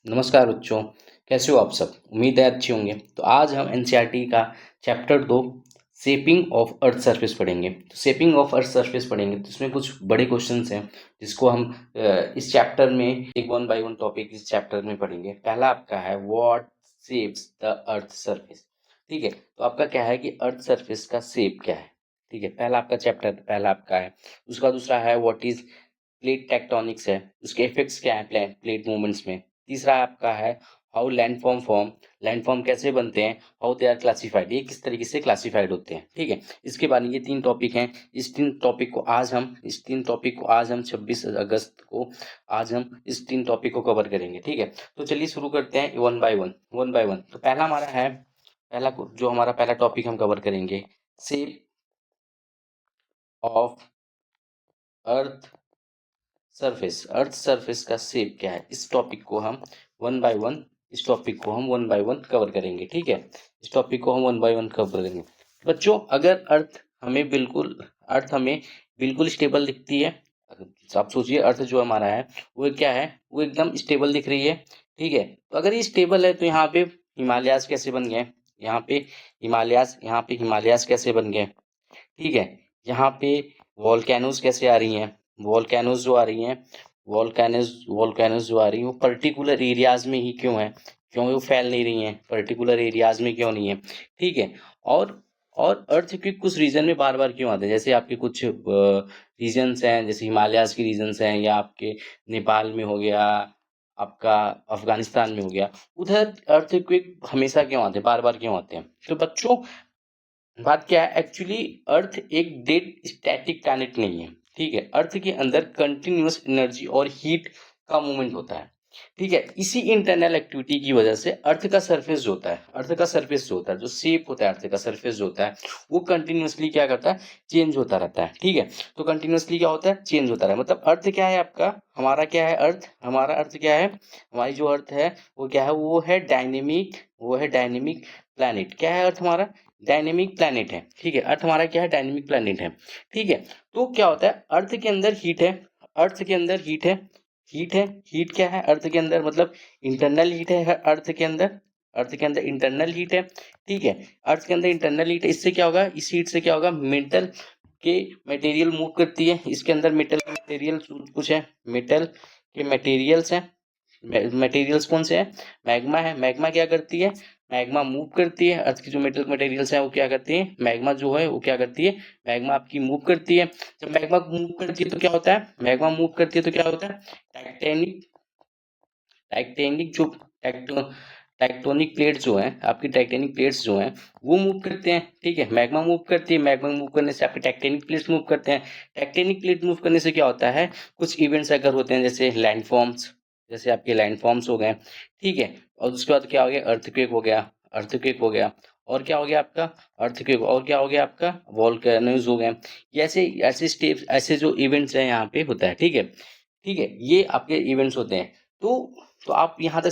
नमस्कार बच्चों, कैसे हो आप सब। उम्मीद है अच्छे होंगे। तो आज हम एनसीईआरटी का chapter 2 shaping of earth surface पढ़ेंगे। तो शेपिंग ऑफ अर्थ सरफेस पढ़ेंगे तो इसमें कुछ बड़े क्वेश्चंस हैं जिसको हम इस चैप्टर में एक वन बाय वन टॉपिक इस चैप्टर में पढ़ेंगे। पहला आपका है what shapes the earth surface. ठीक है, तो आपका क्या है कि अर्थ सरफेस का शेप क्या है। ठीक है, पहला आपका चैप्टर पहला आपका है। उसका दूसरा है व्हाट इज प्लेट टेक्टोनिक्स है, उसके इफेक्ट्स क्या है प्लेट मूवमेंट्स में। तीसरा आपका है हाउ लैंडफॉर्म कैसे बनते हैं, हाउ दे आर क्लासिफाइड, ये किस तरीके से क्लासिफाइड होते हैं। ठीक है, इसके बाद ये तीन टॉपिक हैं। इस तीन टॉपिक को आज हम 26 अगस्त को आज हम इस तीन टॉपिक को कवर करेंगे। ठीक है, तो चलिए शुरू करते हैं वन बाय वन। तो पहला हमारा है जो हमारा पहला टॉपिक हम कवर करेंगे, shape of earth earth surface का शेप क्या है। इस टॉपिक को हम वन बाय वन कवर करेंगे। ठीक है, इस टॉपिक को हम वन बाय वन कवर करेंगे। बच्चों, अगर अर्थ हमें बिल्कुल स्टेबल दिखती है। आप सोचिए, अर्थ जो हमारा है वो क्या है, वो एकदम स्टेबल दिख रही है। ठीक है, तो अगर ये स्टेबल है तो यहाँ पे हिमालयाज कैसे बन गए, यहाँ पे हिमालयाज कैसे बन गए। ठीक है, यहाँ पे वॉल्केनोज कैसे आ रही हैं, वॉल्केनोज जो आ रही हैं वॉल्केनोज जो आ रही हैं वो पर्टिकुलर एरियाज में ही क्यों है, क्यों वो फैल नहीं रही हैं, पर्टिकुलर एरियाज में क्यों नहीं है। ठीक है, और अर्थ के कुछ रीजन में बार बार क्यों आते हैं, जैसे आपके कुछ रीजन्स हैं, जैसे हिमालयाज के रीजन्स हैं, या आपके नेपाल में हो गया, आपका अफगानिस्तान में हो गया, उधर अर्थक्वेक हमेशा क्यों आते हैं, बार बार क्यों आते हैं। तो बच्चों, बात क्या है, एक्चुअली अर्थ एक डेड स्टैटिक प्लैनेट नहीं है। ठीक है, अर्थ के अंदर कंटिन्यूअस एनर्जी और हीट का मूवमेंट होता है। ठीक है, इसी इंटरनल एक्टिविटी की वजह से अर्थ का सरफेस जो होता है, जो शेप होता है, अर्थ का सरफेस जो होता है वो कंटिन्यूअसली क्या करता है, चेंज होता रहता है। ठीक है, तो कंटिन्यूअसली क्या होता है, चेंज होता रहा है। मतलब अर्थ क्या है आपका, हमारा अर्थ क्या है, हमारी जो अर्थ है वो क्या है, वो है डायनेमिक प्लैनेट। क्या है अर्थ हमारा, डायनेमिक प्लैनेट है। ठीक है, अर्थ हमारा क्या है, डायनेमिक प्लैनेट है। ठीक है, तो क्या होता है, अर्थ के अंदर हीट है, अर्थ के अंदर हीट है, हीट क्या है अर्थ के अंदर, मतलब इंटरनल हीट है अर्थ के अंदर इंटरनल हीट है। ठीक है, अर्थ के अंदर इंटरनल हीट है, इससे क्या होगा, इस हीट से क्या होगा, मेटल के मटेरियल मूव करती है। इसके अंदर मेटल के मटेरियल कुछ है, मेटल के मटेरियल्स हैं। मटेरियल्स कौन से हैं, मैग्मा है। मैग्मा क्या करती है, मैग्मा मूव करती है। अर्थ की जो मेटल मटेरियल्स हैं वो क्या करती है, मैग्मा जो है वो क्या करती है, मैग्मा आपकी मूव करती है। जब मैग्मा मूव करती है तो क्या होता है, टेक्टेनिक टेक्टेनिक जो टेक्टो टेक्टोनिक प्लेट जो है, आपकी टेक्टेनिक प्लेट्स जो हैं वो मूव करते हैं। ठीक है, मैग्मा मूव करती है, मैग्मा मूव करने से आपके टेक्टेनिक प्लेट्स मूव करते हैं। टेक्टेनिक प्लेट मूव करने से क्या होता है, कुछ इवेंट्स अगर होते हैं, जैसे लैंडफॉर्म्स, जैसे आपके लैंडफॉर्म्स हो गए। ठीक है, और उसके बाद क्या हो गया, अर्थक्वेक हो गया, और क्या हो गया आपका, अर्थक्वेक, और क्या हो गया आपका, वॉल्केनोज हो गए। ये ऐसे ऐसे स्टेप्स, ऐसे जो इवेंट्स हैं यहाँ पे होता है। ठीक है, ये आपके इवेंट्स होते हैं। तो आपको यहाँ तक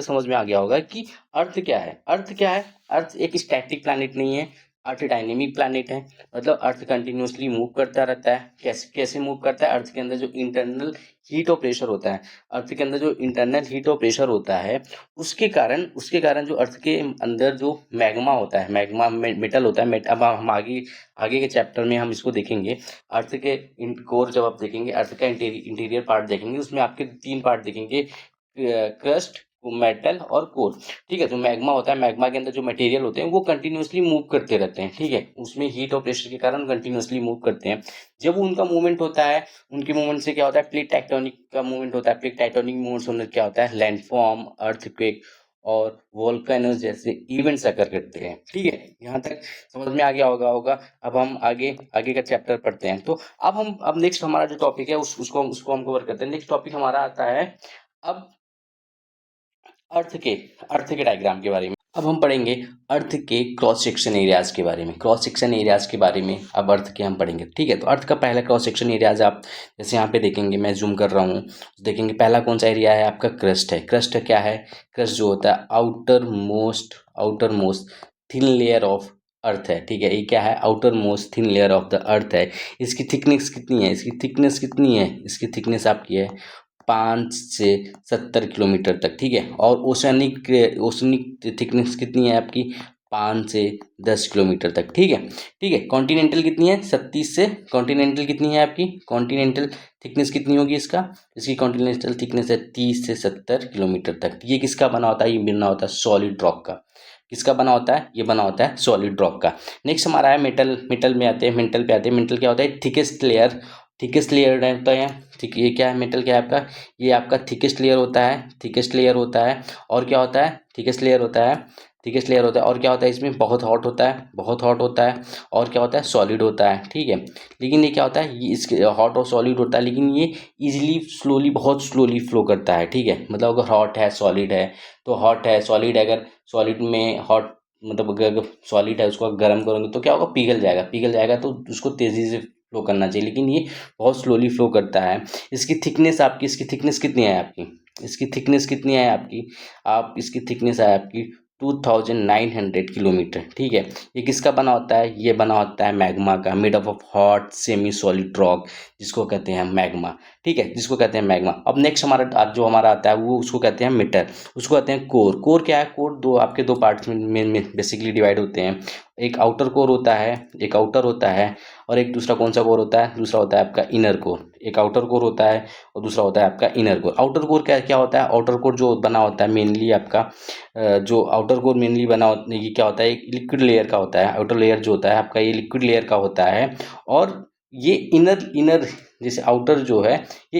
समझ में आ गया होगा कि अर्थ एक स्टैटिक प्लैनेट नहीं है, अर्थ डायनेमिक प्लैनेट है। मतलब अर्थ कंटिन्यूअसली मूव करता रहता है। कैसे कैसे मूव करता है, अर्थ के अंदर जो इंटरनल हीट और प्रेशर होता है, उसके कारण जो अर्थ के अंदर जो मैग्मा होता है, मेटल होता है, अब हम आगे के चैप्टर में हम इसको देखेंगे। अर्थ के कोर जब आप देखेंगे, अर्थ का इंटीरियर पार्ट देखेंगे, उसमें आपके तीन पार्ट दिखेंगे, क्रस्ट, मेटल और कोर। ठीक है, जो मैग्मा होता है, मैग्मा के अंदर जो मटेरियल होते हैं वो कंटिन्यूअसली मूव करते रहते हैं। ठीक है, उसमें हीट और प्रेशर के कारण कंटिन्यूअसली मूव करते हैं। जब उनका मूवमेंट होता है, उनके मूवमेंट से क्या होता है, प्लेट टेक्टोनिक का मूवमेंट होता है। प्लेट टेक्टोनिक मूवमेंट होने से क्या होता है, लैंडफॉर्म, अर्थक्वेक और वोल्केनोज जैसे इवेंट्स अकर करते हैं। ठीक है, यहाँ तक समझ में आ गया होगा। अब हम आगे आगे का चैप्टर पढ़ते हैं। तो अब नेक्स्ट हमारा जो टॉपिक है उसको हम कवर करते हैं। नेक्स्ट टॉपिक हमारा आता है अब अर्थ के डायग्राम के बारे में। अब हम पढ़ेंगे अर्थ के क्रॉस सेक्शन एरियाज के बारे में। अब अर्थ के हम पढ़ेंगे। ठीक है, तो अर्थ का पहला क्रॉस सेक्शन एरियाज आप जैसे यहाँ पे देखेंगे, मैं जूम कर रहा हूँ, देखेंगे पहला कौन सा एरिया है आपका, क्रस्ट है। क्रस्ट क्या है, क्रस्ट जो होता है outer most thin layer of earth है। ठीक है, ये क्या है, outer most thin layer of the earth है। इसकी थिकनेस कितनी है, इसकी थिकनेस आपकी है 5 से 70 किलोमीटर तक, ठीक है। और ओशनिक थिकनेस कितनी है आपकी, 5 से 10 किलोमीटर तक, ठीक है। ठीक है, कॉन्टिनेंटल कितनी है, 37 से, कॉन्टिनेंटल कितनी है आपकी, कॉन्टिनेंटल थिकनेस कितनी होगी इसकी कॉन्टिनेंटल थिकनेस है 30 से 70 किलोमीटर तक। ये किसका बना होता है, ये बना होता है सॉलिड रॉक का। किसका बना होता है, ये बना होता है सॉलिड रॉक का। नेक्स्ट हमारा है मेटल। मेटल में आते हैं, मेटल पे आते हैं। मेटल क्या होता है, थिकेस्ट लेयर। थिकेस्ट लेयर होता है, ठीक, ये क्या है, मेटल क्या है आपका, ये आपका थिकेस्ट लेयर होता है, थिकेस्ट लेयर होता है। और क्या होता है, थिकेस्ट लेयर होता है, थिकेस्ट लेयर होता है। और क्या होता है इसमें, बहुत हॉट होता है, बहुत हॉट होता है। और क्या होता है, सॉलिड होता है, ठीक है। लेकिन ये क्या होता है, ये इसके हॉट और सॉलिड होता है, लेकिन ये इजीली स्लोली, बहुत स्लोली फ्लो करता है, ठीक है। मतलब अगर हॉट है, सॉलिड है, तो हॉट है, सॉलिड है, अगर सॉलिड में हॉट, मतलब अगर सॉलिड है उसको आप गर्म करोगे तो क्या होगा, पिघल जाएगा, पिघल जाएगा, तो उसको तेज़ी से फ्लो करना चाहिए, लेकिन ये बहुत स्लोली फ्लो करता है। इसकी थिकनेस आपकी, इसकी थिकनेस कितनी है आपकी, इसकी थिकनेस कितनी है आपकी, आप इसकी थिकनेस है आपकी 2900 किलोमीटर, ठीक है। ये किसका बना होता है, ये बना होता है मैग्मा का, made up of hot semi solid rock, जिसको कहते हैं मैग्मा, ठीक है, जिसको कहते हैं मैग्मा। अब नेक्स्ट हमारा जो हमारा आता है वो, उसको कहते हैं मेटल, उसको कहते हैं कोर। कोर क्या है, कोर दो आपके दो पार्ट्स में बेसिकली डिवाइड होते हैं। एक आउटर कोर होता है, एक आउटर होता है, और एक दूसरा कौन सा कोर होता है, दूसरा होता है आपका इनर कोर। एक आउटर कोर होता है और दूसरा होता है आपका इनर कोर। आउटर कोर क्या क्या होता है, आउटर कोर जो बना होता है मेनली आपका, जो आउटर कोर मेनली बना होता है, ये क्या होता है, एक लिक्विड लेयर का होता है। आउटर लेयर जो होता है आपका, ये लिक्विड लेयर का होता है। और ये इनर इनर जैसे आउटर जो है, ये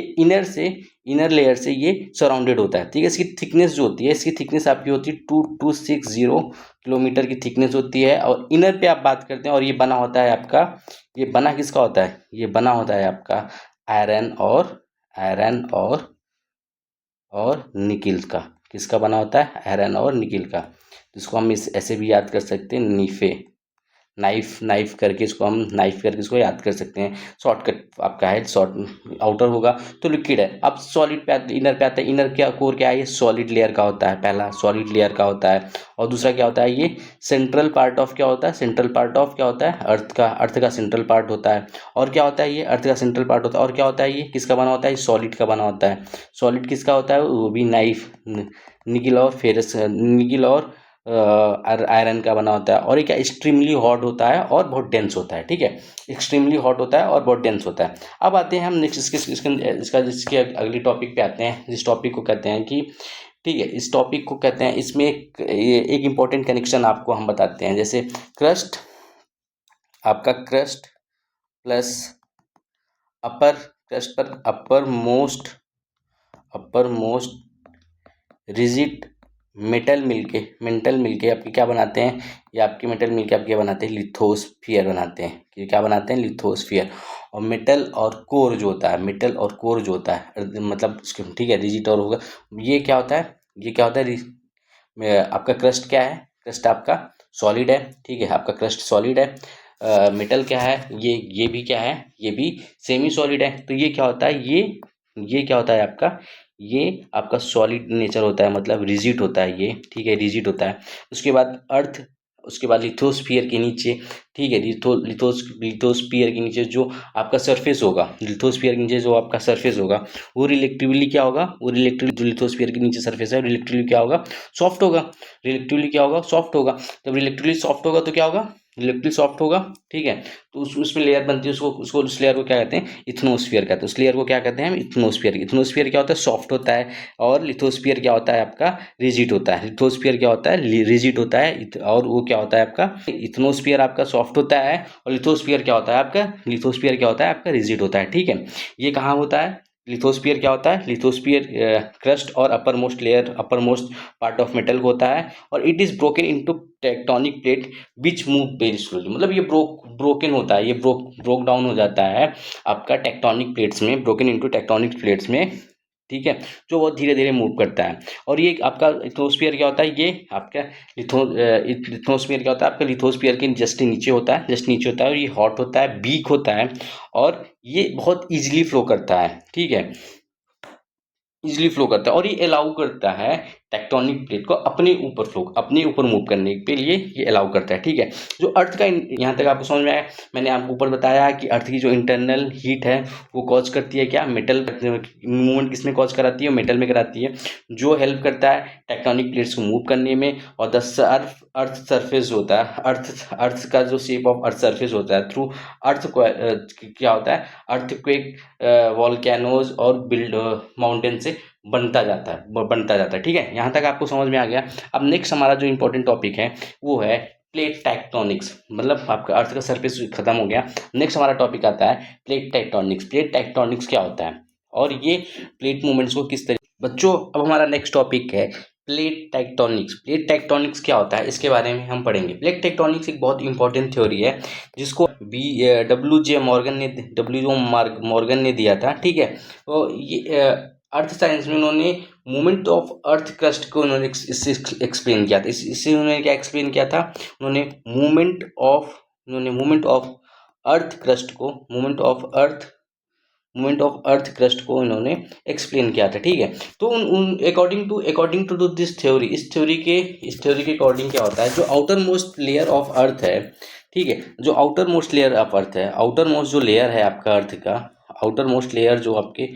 इनर लेयर से ये सराउंडेड होता है, ठीक है। इसकी थिकनेस जो होती है, इसकी थिकनेस आपकी होती है 2260 किलोमीटर की थिकनेस होती है। और इनर पे आप बात करते हैं, और ये बना होता है आपका, ये बना किसका होता है, ये बना होता है आपका आयरन और निकिल का। किसका बना होता है, आयरन और निकिल का, जिसको हम इस ऐसे भी याद कर सकते हैं, नीफे, नाइफ करके इसको हम नाइफ करके इसको याद कर सकते हैं। शॉर्टकट आपका है, शॉर्ट आउटर होगा तो लिक्विड है। अब सॉलिड पे इनर पे आता है। इनर क्या कोर क्या है, ये सॉलिड लेयर का होता है, पहला सॉलिड लेयर का होता है। और दूसरा क्या होता है, ये सेंट्रल पार्ट ऑफ क्या होता है, सेंट्रल पार्ट ऑफ क्या होता है, अर्थ का सेंट्रल पार्ट होता है। और क्या होता है, ये अर्थ का सेंट्रल पार्ट होता है। और क्या होता है, ये किसका बना होता है, सॉलिड का बना होता है। सॉलिड किसका होता है, वो भी नाइफ, निकिल और फेरस, निकिल और आयरन का बना होता है। और ये क्या, एक्सट्रीमली हॉट होता है और बहुत डेंस होता है, ठीक है। एक्सट्रीमली हॉट होता है और बहुत डेंस होता है। अब आते हैं हम नेक्स्ट इसके अगली टॉपिक पे आते हैं, जिस टॉपिक को कहते हैं कि, ठीक है, इस टॉपिक को कहते हैं, इसमें एक इम्पॉर्टेंट कनेक्शन आपको हम बताते हैं। जैसे क्रस्ट, आपका क्रस्ट प्लस अपर, क्रस्ट पर अपर मोस्ट रिजिड मेटल मिलके आपके क्या बनाते हैं, ये आपके मेटल मिलके आप क्या बनाते हैं, लिथोस्फियर बनाते हैं। ये क्या बनाते हैं, लिथोस्फियर। और मेटल और कोर जो होता है, मेटल और कोर जो होता है, मतलब ठीक है, रिजिड और होगा, ये क्या होता है, ये क्या होता है, आपका क्रस्ट क्या है, क्रस्ट आपका सॉलिड है, ठीक है, आपका क्रस्ट सॉलिड है। मेटल क्या है, ये भी क्या है, ये भी सेमी सॉलिड है। तो ये क्या होता है, ये क्या होता है आपका, ये आपका सॉलिड नेचर होता है, मतलब रिजिड होता है ये, ठीक है, रिजिड होता है। उसके बाद अर्थ, उसके बाद लिथोस्फियर के नीचे, ठीक है, लिथोस्फियर के नीचे जो आपका सरफेस होगा, लिथोस्फियर के नीचे जो आपका सरफेस होगा, वो रिलेटिवली क्या होगा, वो रिलेटिवली जो लिथोस्फियर के नीचे सरफेस है, रिलेटिवली क्या होगा, सॉफ्ट होगा। रिलेटिवली क्या होगा, सॉफ्ट होगा। जब रिलेटिवली सॉफ्ट होगा तो क्या होगा, रिलेटिवली सॉफ्ट होगा, ठीक है। तो उसमें लेयर बनती है, उसको उस लेयर को क्या कहते हैं, इथनोस्फियर कहते हैं। उस लेयर को क्या कहते हैं हम, इथनोस्फियर। इथनोस्फियर क्या होता है, सॉफ्ट होता है। और लिथोस्फियर क्या होता है आपका, रिजिड होता है। लिथोस्फियर क्या होता है, रिजिड होता है। और वो क्या होता है आपका, इथनोस्फियर आपका सॉफ्ट होता है, और लिथोस्फियर क्या होता है आपका, लिथोस्फियर क्या होता है आपका, रिजिड होता है, ठीक है। ये कहाँ होता है, लिथोस्फियर क्या होता है, लिथोस्फियर क्रस्ट और upper most layer, upper most part of metal होता है। और it is broken into tectonic plate which move very slowly, मतलब ये ब्रोकन होता है, ये ब्रोक डाउन हो जाता है आपका टेक्टोनिक प्लेट्स में, ब्रोकन इनटू टेक्टोनिक प्लेट्स में, ठीक है, जो बहुत धीरे धीरे मूव करता है। और ये आपका लिथोस्फियर क्या होता है, ये आपका लिथोस्फियर क्या होता है आपका, लिथोस्फियर के जस्ट नीचे होता है, जस्ट नीचे होता है। और ये हॉट होता है, वीक होता है, और ये बहुत ईजिली फ्लो करता है, ठीक है, इजिली फ्लो करता है। और ये अलाउ करता है टेक्टोनिक प्लेट को अपने ऊपर मूव करने के लिए ये अलाउ करता है, ठीक है। जो अर्थ का यहाँ तक आपको समझ में आया। मैंने आपको ऊपर बताया कि अर्थ की जो इंटरनल हीट है वो कॉज करती है क्या, मेटल मूवमेंट किसमें कॉज कराती है, मेटल में कराती है, जो हेल्प करता है टेक्टोनिक प्लेट्स को मूव करने में। और द अर्थ सरफेस होता है, अर्थ का जो शेप ऑफ अर्थ सरफेस होता है, थ्रू अर्थ क्या होता है, अर्थक्वेक, वॉल्केनोज और बिल्ड माउंटेन से बनता जाता है, ठीक है। यहाँ तक आपको समझ में आ गया। अब नेक्स्ट हमारा जो इम्पोर्टेंट टॉपिक है वो है प्लेट टेक्टोनिक्स, मतलब आपका अर्थ का सरफेस खत्म हो गया। नेक्स्ट हमारा टॉपिक आता है प्लेट टेक्टोनिक्स। प्लेट टेक्टोनिक्स क्या होता है और ये प्लेट मूवमेंट्स को किस तरीके, बच्चों अब हमारा नेक्स्ट टॉपिक है प्लेट टेक्टोनिक्स। प्लेट टेक्टोनिक्स क्या होता है इसके बारे में हम पढ़ेंगे। प्लेट टेक्टोनिक्स एक बहुत इंपॉर्टेंट थ्योरी है जिसको डब्ल्यू जे मॉर्गन ने दिया था, ठीक है। तो ये अर्थ साइंस में उन्होंने मूवमेंट ऑफ अर्थ क्रस्ट को उन्होंने एक्सप्लेन किया था। इससे उन्होंने क्या एक्सप्लेन किया था, उन्होंने मूवमेंट ऑफ अर्थ क्रस्ट को मूवमेंट ऑफ अर्थ क्रस्ट को इन्होंने एक्सप्लेन किया था, ठीक है। तो उन अकॉर्डिंग टू दिस थ्योरी, इस थ्योरी के अकॉर्डिंग क्या होता है, जो outer most layer of earth है, ठीक है, जो outer most layer of earth है, आउटर मोस्ट जो लेयर है आपका अर्थ का, आउटर मोस्ट लेयर जो आपके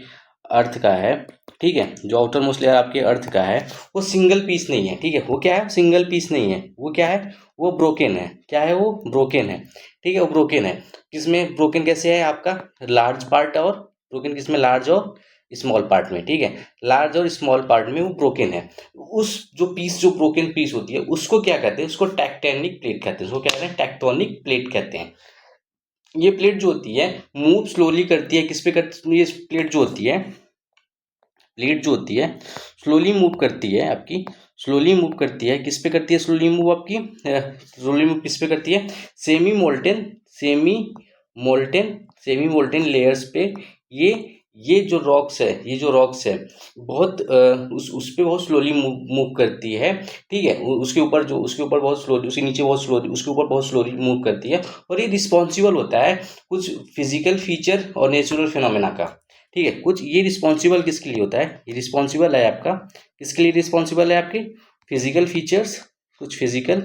अर्थ का है, ठीक है, जो आउटर मोस्ट लेयर आपके अर्थ का है वो सिंगल पीस नहीं है, ठीक है। वो क्या है, सिंगल पीस नहीं है, वो क्या है, वो ब्रोकन है। क्या है, वो ब्रोकन है, ठीक है, वो ब्रोकन है। किसमें ब्रोकन कैसे है आपका, लार्ज पार्ट, और ब्रोकन किसमें, लार्ज और स्मॉल पार्ट में, ठीक है। लार्ज और स्मॉल पार्ट में वो ब्रोकन है। उस जो ब्रोकन पीस होती है उसको क्या कहते हैं, उसको टेक्टोनिक प्लेट कहते हैं। उसको क्या कहते हैं, टेक्टोनिक प्लेट कहते हैं। ये प्लेट जो होती है मूव स्लोली करती है, किस पे करती है, ये प्लेट जो होती है स्लोली मूव करती है आपकी, स्लोली मूव करती है, किस पे करती है स्लोली मूव आपकी, स्लोली मूव किस पे करती है, semi molten semi molten layers पे। ये जो रॉक्स है बहुत उस पे बहुत स्लोली मूव करती है, ठीक है। उसके ऊपर बहुत स्लोली, उसके नीचे बहुत स्लोली, उसके ऊपर बहुत स्लोली मूव करती है। और ये रिस्पॉन्सिबल होता है कुछ फिजिकल फीचर और नेचुरल फिनोमेना का, ठीक है। कुछ ये रिस्पॉन्सिबल किसके लिए होता है, ये रिस्पॉन्सिबल है आपका, किसके लिए रिस्पॉन्सिबल है, आपके फिजिकल फीचर्स, कुछ फिजिकल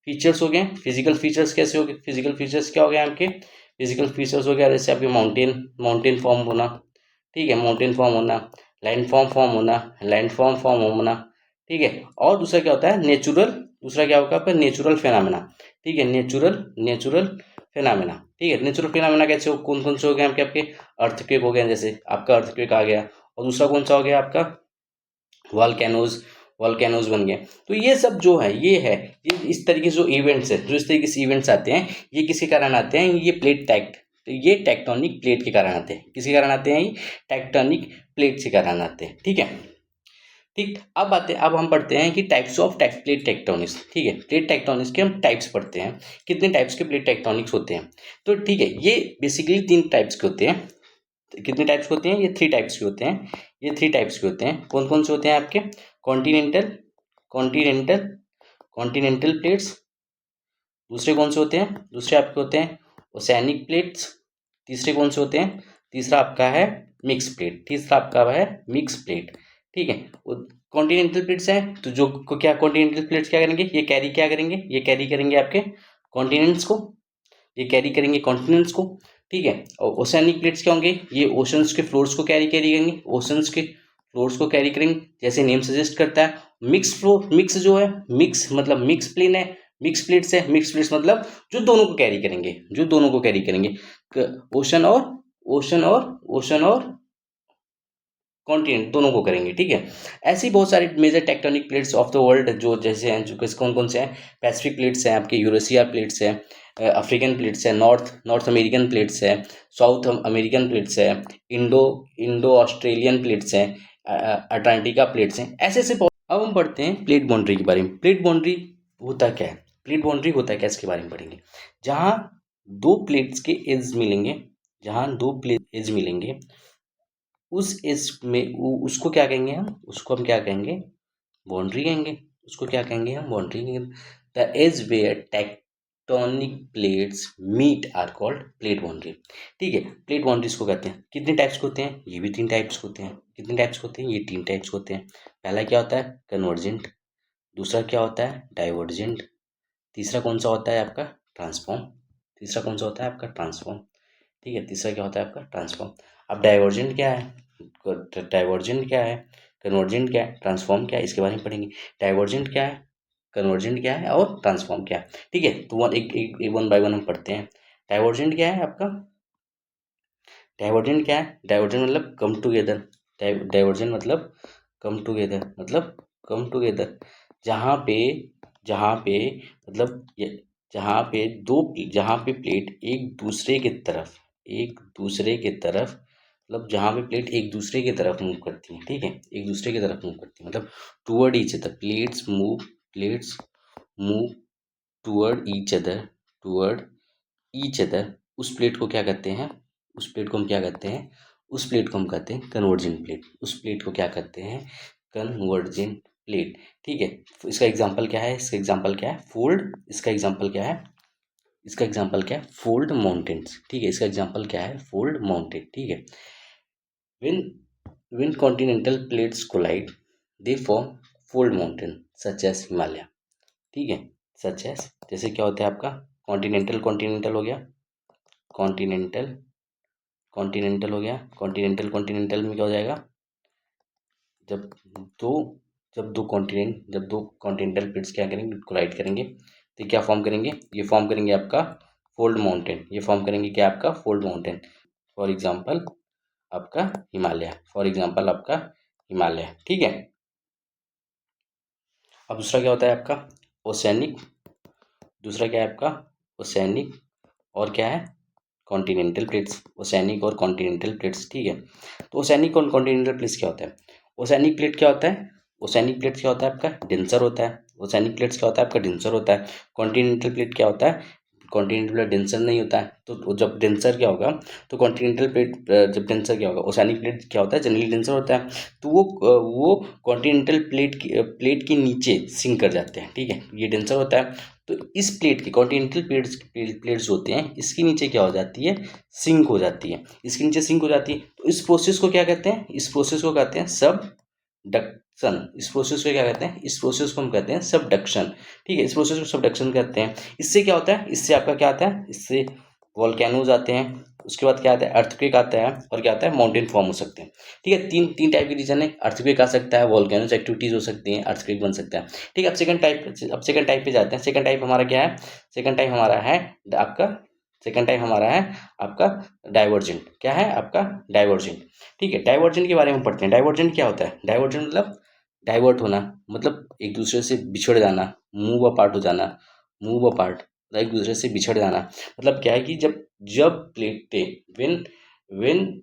फीचर्स हो गए। फिजिकल फीचर्स कैसे हो गए, फिजिकल फीचर्स क्या हो गए आपके, फिजिकल फीचर्स हो गया जैसे आपके माउंटेन फॉर्म होना, ठीक है, माउंटेन फॉर्म होना, लैंड फॉर्म होना, ठीक है। और दूसरा क्या होता है, दूसरा क्या होगा आपका, नेचुरल फेनामिना, ठीक है, नेचुरल फेनामिना, ठीक है। नेचुरल फेनामिना कैसे हो, कौन कौन से हो गए आपके अर्थक्वेक हो गया, जैसे आपका अर्थक्वेक आ गया। और दूसरा कौन सा हो गया आपका, वॉल्केनोज बन गए। तो ये सब जो है ये इस तरीके से जो इवेंट्स है, जो इस तरीके से इवेंट्स आते हैं, ये किसके कारण आते हैं, ये टेक्टोनिक प्लेट के कारण आते हैं। किसके कारण आते हैं, ये टेक्टोनिक प्लेट के कारण आते हैं, ठीक है। ठीक, अब हम पढ़ते हैं कि टाइप्स ऑफ प्लेट टेक्टोनिक्स, ठीक है। प्लेट टेक्टोनिक्स के हम टाइप्स पढ़ते हैं, कितने टाइप्स के प्लेट टेक्टोनिक्स होते हैं। तो ठीक है, ये बेसिकली 3 टाइप्स के होते हैं। कितने टाइप्स के होते हैं, ये 3 टाइप्स के होते हैं। ये 3 टाइप्स के होते हैं। कौन कौन से होते हैं आपके, कॉन्टिनेंटल कॉन्टिनेंटल कॉन्टिनेंटल प्लेट्स। दूसरे कौन से होते हैं, दूसरे आपके होते हैं ओसेनिक प्लेट्स। तीसरे कौन से होते हैं, तीसरा आपका है मिक्स प्लेट, तीसरा आपका है मिक्स प्लेट, ठीक है। कॉन्टिनेंटल प्लेट्स हैं तो जो को क्या कॉन्टिनेंटल प्लेट्स क्या करेंगे, ये कैरी करेंगे आपके कॉन्टिनेंट्स को, ये कैरी करेंगे कॉन्टिनेंट्स को, ठीक है। और ओशियनिक प्लेट्स क्या होंगे, ये ओशंस के फ्लोर्स को कैरी करेंगे, ओशंस के फ्लोर्स को कैरी करेंगे, जैसे नेम सजेस्ट करता है। मिक्स जो है, मिक्स मतलब मिक्स प्लेन है, मिक्स प्लेट्स है, मिक्स प्लेट्स मतलब जो दोनों को कैरी करेंगे, ओशन और कॉन्टिनेंट दोनों को करेंगे, ठीक है। ऐसी बहुत सारी major tectonic plates of the world जो जैसे हैं, जो कौन कौन से हैं, पैसिफिक प्लेट्स हैं आपके, यूरेशिया प्लेट्स हैं, अफ्रीकन प्लेट्स है, नॉर्थ अमेरिकन प्लेट्स है, साउथ अमेरिकन प्लेट्स है, इंडो ऑस्ट्रेलियन प्लेट्स हैं, अटलांटिका प्लेट्स हैं, ऐसे ऐसे अब हम पढ़ते हैं प्लेट बाउंड्री के बारे में। प्लेट बाउंड्री होता क्या है, प्लेट बाउंड्री होता है क्या, इसके बारे में पढ़ेंगे। जहाँ दो प्लेट्स के एज मिलेंगे, उस एज में उसको क्या कहेंगे हम, उसको हम क्या कहेंगे, बाउंड्री कहेंगे। उसको क्या कहेंगे हम, बाउंड्री कहेंगे। The edge where tectonic plates meet are called plate boundary. ठीक है, प्लेट बाउंड्रीज को कहते हैं। कितने टाइप्स होते हैं? ये भी 3 टाइप्स होते हैं। कितने टाइप्स होते हैं? ये 3 टाइप्स होते हैं। पहला क्या होता है? कन्वर्जेंट। दूसरा क्या होता है? डाइवर्जेंट। तीसरा कौन सा होता है आपका? ट्रांसफॉर्म। तीसरा कौन सा होता है आपका? ट्रांसफॉर्म। ठीक है, तीसरा क्या होता है आपका? ट्रांसफॉर्म। अब डाइवर्जेंट क्या है, डाइवर्जेंट क्या है, कन्वर्जेंट क्या है, ट्रांसफॉर्म क्या है, इसके बारे में पढ़ेंगे। डाइवर्जेंट क्या है, कन्वर्जेंट क्या है और ट्रांसफॉर्म क्या है। ठीक है, तो वन एक एक वन बाय वन हम पढ़ते हैं। डाइवर्जेंट क्या है आपका? डाइवर्जेंट क्या है? डाइवर्जेंट मतलब कम टुगेदर। डाइवर्जेंट मतलब कम टुगेदर, मतलब कम टुगेदर। जहाँ पे जहाँ पे मतलब जहाँ पे प्लेट एक दूसरे की तरफ मतलब जहाँ पे प्लेट एक दूसरे की तरफ मूव करती हैं। ठीक है, एक दूसरे की तरफ मूव करती हैं मतलब toward each other. Plates move toward each other. उस प्लेट को क्या कहते हैं? उस प्लेट को हम क्या कहते हैं? उस प्लेट को हम कहते हैं कन्वर्जिंग प्लेट। उस प्लेट को क्या कहते हैं? Converging plate. ठीक है, इसका एग्जांपल क्या है? इसका एग्जांपल क्या है? फोल्ड। इसका एग्जांपल क्या है? इसका एग्जांपल क्या है? Fold mountains. ठीक है, इसका एग्जांपल क्या है? Fold mountain. ठीक है, when when continental plates collide they form fold mountain such as Himalaya. ठीक है, सच है, जैसे क्या होता है आपका? कॉन्टिनेंटल कॉन्टिनेंटल हो गया, कॉन्टिनेंटल कॉन्टिनेंटल हो गया। कॉन्टिनेंटल कॉन्टिनेंटल में क्या हो जाएगा? जब दो जब दो कॉन्टिनेंटल प्लेट्स क्या करेंगे? कोलाइड करेंगे तो क्या फॉर्म करेंगे? ये फॉर्म करेंगे आपका फोल्ड माउंटेन। ये फॉर्म करेंगे क्या? आपका फोल्ड माउंटेन। फॉर एग्जाम्पल आपका हिमालय। फॉर एग्जाम्पल आपका हिमालय। ठीक है, अब दूसरा क्या होता है आपका? ओसेनिक। दूसरा क्या है आपका? ओसेनिक। और क्या है? Continental plates. ओसेनिक और कॉन्टिनेंटल प्लेट्स। ठीक है, तो ओसेनिक और कॉन्टिनेंटल प्लेट्स क्या होता है? ओसेनिक प्लेट क्या होता है? ओसेनिक प्लेट क्या होता है आपका? डेंसर होता है। ओसेनिक प्लेट्स क्या होता है आपका? डेंसर होता है। कॉन्टिनेंटल प्लेट क्या होता है? कॉन्टिनेंटल प्लेट डेंसर नहीं होता है। तो जब डेंसर क्या होगा, तो कॉन्टिनेंटल प्लेट जब डेंसर क्या होगा? ओसेनिक प्लेट क्या होता है? जनरली डेंसर होता है। तो वो कॉन्टिनेंटल प्लेट के नीचे सिंक कर जाते हैं। ठीक है, ये डेंसर होता है। तो इस प्लेट के कॉन्टिनेंटल प्लेट्स होते हैं, इसके नीचे क्या हो जाती है? सिंक हो जाती है। इसके नीचे सिंक हो जाती है, तो इस प्रोसेस को क्या कहते हैं? इस प्रोसेस को कहते हैं सबडक्शन। इस प्रोसेस को क्या कहते हैं? इस प्रोसेस को हम कहते हैं सबडक्शन। ठीक है, इस प्रोसेस को सबडक्शन कहते हैं। इससे क्या होता है? इससे आपका क्या आता है? इससे वॉल्केनोज आते हैं, उसके बाद क्या आता है? अर्थक्वेक आता है, और क्या आता है? माउंटेन फॉर्म हो सकते हैं। ठीक है, तीन तीन टाइप के रीजन है। अर्थक्वेक आ सकता है, वॉल्केनोज एक्टिविटीज हो सकती हैं, अर्थक्वेक बन सकता है। ठीक है, अब सेकंड टाइप पे जाते हैं। सेकंड टाइप हमारा क्या है? सेकंड टाइप हमारा है आपका सेकंड टाइप हमारा है आपका डाइवर्जेंट। क्या है आपका? डाइवर्जेंट। ठीक है, डाइवर्जेंट के बारे में पढ़ते हैं। डाइवर्जेंट क्या होता है? डाइवर्जेंट मतलब डाइवर्ट होना, मतलब एक दूसरे से बिछड़ जाना, मूव अपार्ट हो जाना। मूव अपार्ट, एक दूसरे से बिछड़ जाना। मतलब क्या है कि जब जब प्लेटें when when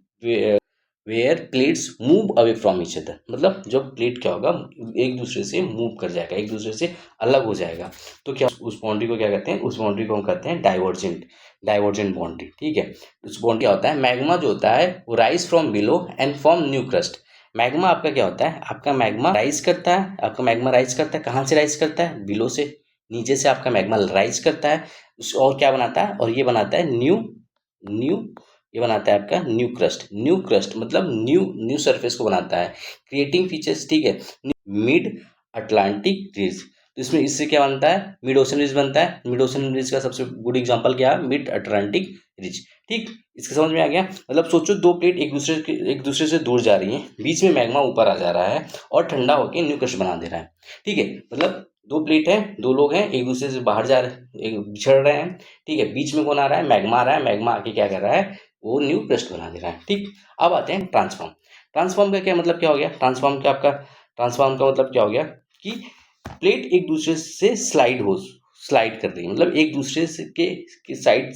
where plates move away from each other, मतलब जब प्लेट क्या होगा? एक दूसरे से मूव कर जाएगा, एक दूसरे से अलग हो जाएगा। तो क्या उस बाउंड्री को क्या कहते हैं? उस बाउंड्री को हम कहते हैं डाइवर्जेंट। Divergent boundary. ठीक है, उस बाउंड्री क्या होता है? मैग्मा जो होता है वो rise from below and form new crust. Magma आपका क्या होता है? आपका मैग्मा राइज करता है। आपका मैग्मा राइज करता है, कहाँ से राइज करता है? बिलो से, नीचे से आपका मैग्मा राइज करता है। और क्या बनाता है? और ये बनाता है न्यू न्यू ये बनाता है आपका न्यू क्रस्ट। न्यू क्रस्ट मतलब न्यू न्यू सरफेस को बनाता है, क्रिएटिंग फीचर्स। ठीक है, मिड अटलांटिक रिज। तो इसमें इससे क्या बनता है? मिड ओशन रिज बनता है। मिड ओशन रिज का सबसे गुड एग्जांपल क्या है? Mid Atlantic ridge. ठीक, इसके समझ में आ गया? मतलब सोचो दो प्लेट एक दूसरे से दूर जा रही हैं, बीच में मैग्मा ऊपर आ जा रहा है और ठंडा होकर न्यू क्रस्ट बना दे रहा है। ठीक है, मतलब दो प्लेट हैं, दो लोग हैं, एक दूसरे से बाहर जा रहे हैं, एक बिछड़ रहे हैं। ठीक है, बीच में कौन आ रहा है? मैग्मा आ रहा है। मैग्मा आके क्या कर रहा है? वो न्यू क्रस्ट बना दे रहा है। ठीक, अब आते हैं ट्रांसफॉर्म। ट्रांसफॉर्म का क्या मतलब क्या हो गया? ट्रांसफॉर्म का मतलब क्या हो गया कि प्लेट एक दूसरे से स्लाइड कर रही है, मतलब एक दूसरे से के साइड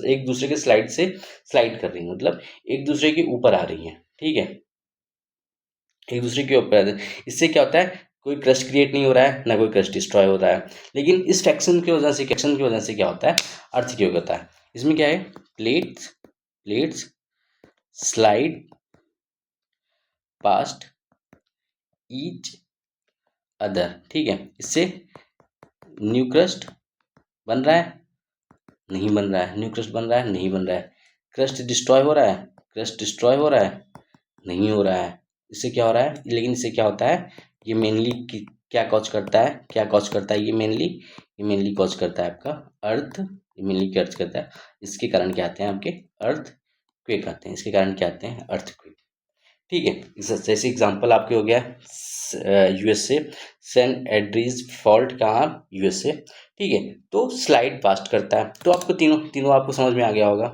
एक दूसरे के स्लाइड से स्लाइड कर रही है, मतलब एक दूसरे के ऊपर आ रही है। ठीक है, एक दूसरे के ऊपर आ रही है। इससे क्या होता है? कोई क्रस्ट क्रिएट नहीं हो रहा है, ना कोई क्रस्ट डिस्ट्रॉय हो रहा है। लेकिन इस फ्रैक्शन की वजह से क्या होता है? अर्थक्वेक होता है। इसमें क्या है? Plates slide past each other. ठीक है, इससे न्यू क्रस्ट बन रहा है, नहीं बन रहा है। न्यू क्रस्ट बन रहा है, नहीं बन रहा है। क्रस्ट डिस्ट्रॉय हो रहा है, क्रस्ट डिस्ट्रॉय हो रहा है, नहीं हो रहा है। इससे क्या हो रहा है, लेकिन इससे क्या होता है, ये मेनली क्या कॉज करता है, क्या कॉज करता है, ये मेनली कॉज करता है आपका अर्थ, ये मेनली कॉज करता है। इसके कारण क्या आते हैं आपके अर्थ क्वेक आते हैं, इसके कारण क्या आते हैं अर्थ क्वेक। ठीक है, जैसे एग्जांपल आपके हो गया यूएसए, सैन एंड्रीज फॉल्ट कहाँ, यूएसए। ठीक है, तो स्लाइड पास्ट करता है। तो आपको तीनों तीनों आपको समझ में आ गया होगा,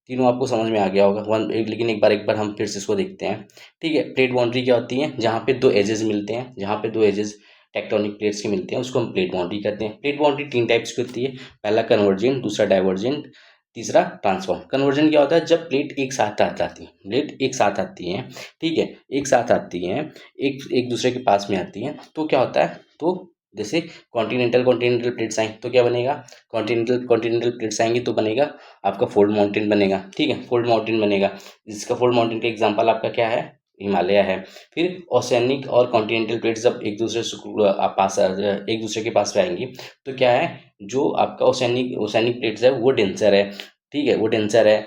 तीनों आपको समझ में आ गया होगा। लेकिन एक बार हम फिर से इसको देखते हैं। ठीक है, प्लेट बाउंड्री क्या होती है, जहाँ पे दो एजेस मिलते हैं, जहाँ पे दो एजेस टेक्टोनिक प्लेट्स के मिलते हैं, उसको हम प्लेट बाउंड्री कहते हैं। प्लेट बाउंड्री तीन टाइप्स की होती है, पहला कन्वर्जेंट, दूसरा डाइवर्जेंट, तीसरा ट्रांसफॉर्म। कन्वर्जन क्या होता है, जब प्लेट एक साथ आ जाती है, प्लेट एक साथ आती है, ठीक है, एक साथ आती हैं, एक एक दूसरे के पास में आती हैं, तो क्या होता है, तो जैसे कॉन्टिनेंटल प्लेट्स आई तो क्या बनेगा, कॉन्टिनेंटल प्लेट्स आएंगी तो बनेगा आपका फोल्ड माउंटेन बनेगा। ठीक है, फोल्ड माउंटेन बनेगा, जिसका फोल्ड माउंटेन का एग्जांपल आपका क्या है, हिमालय है। फिर ओशियनिक और कॉन्टिनेंटल प्लेट्स जब एक दूसरे से एक दूसरे के पास में आएंगी तो क्या है, जो आपका ओशियनिक प्लेट्स है वो डेंसर है। ठीक है, वो डेंसर है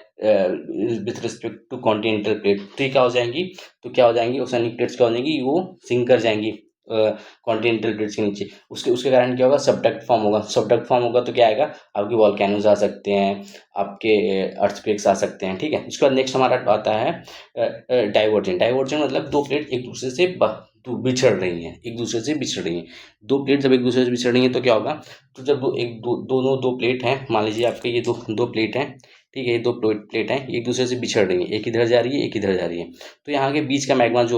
with respect to continental plate, तो ये क्या हो जाएंगी, तो क्या हो जाएंगी, ओशियनिक प्लेट्स क्या हो जाएंगी, वो सिंक कर जाएंगी कॉन्टिनेंटल प्लेट्स के नीचे। उसके उसके कारण क्या होगा, सबडक्ट फॉर्म होगा। सबडक्ट फॉर्म होगा तो क्या आएगा, आपके वॉल्केनोज आ सकते हैं, आपके अर्थक्वेक्स आ सकते हैं। ठीक है, उसके बाद नेक्स्ट हमारा आता है डाइवर्जेंट। डाइवर्जेंट मतलब दो प्लेट एक दूसरे से बिछड़ रही हैं, एक दूसरे से बिछड़ रही हैं। दो प्लेट जब एक दूसरे से बिछड़ रही हैं तो क्या होगा, तो जब दोनों दो प्लेट हैं, मान लीजिए आपके ये दो प्लेट हैं, ठीक है, ये दो प्लेट हैं, एक दूसरे से बिछड़ रही हैं, एक इधर जा रही है, एक इधर जा रही है। तो यहाँ के बीच का मैग्मा जो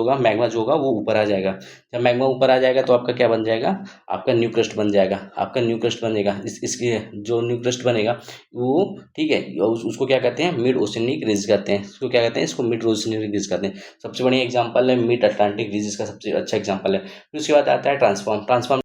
होगा वो ऊपर आ जाएगा। जब मैग्मा ऊपर आ जाएगा तो आपका क्या बन जाएगा, आपका न्यू क्रस्ट बन जाएगा, आपका न्यू क्रस्ट बनेगा। इसके जो न्यू क्रस्ट बनेगा वो, ठीक है, उसको क्या कहते हैं, मिड ओशियनिक रिज कहते हैं। इसको क्या कहते हैं, इसको मिड ओशियनिक रिज कहते हैं। सबसे बढ़िया एग्जाम्पल है मिड अटलांटिक रिज, इसका सबसे अच्छा एग्जाम्पल है। फिर उसके बाद आता है ट्रांसफॉर्म।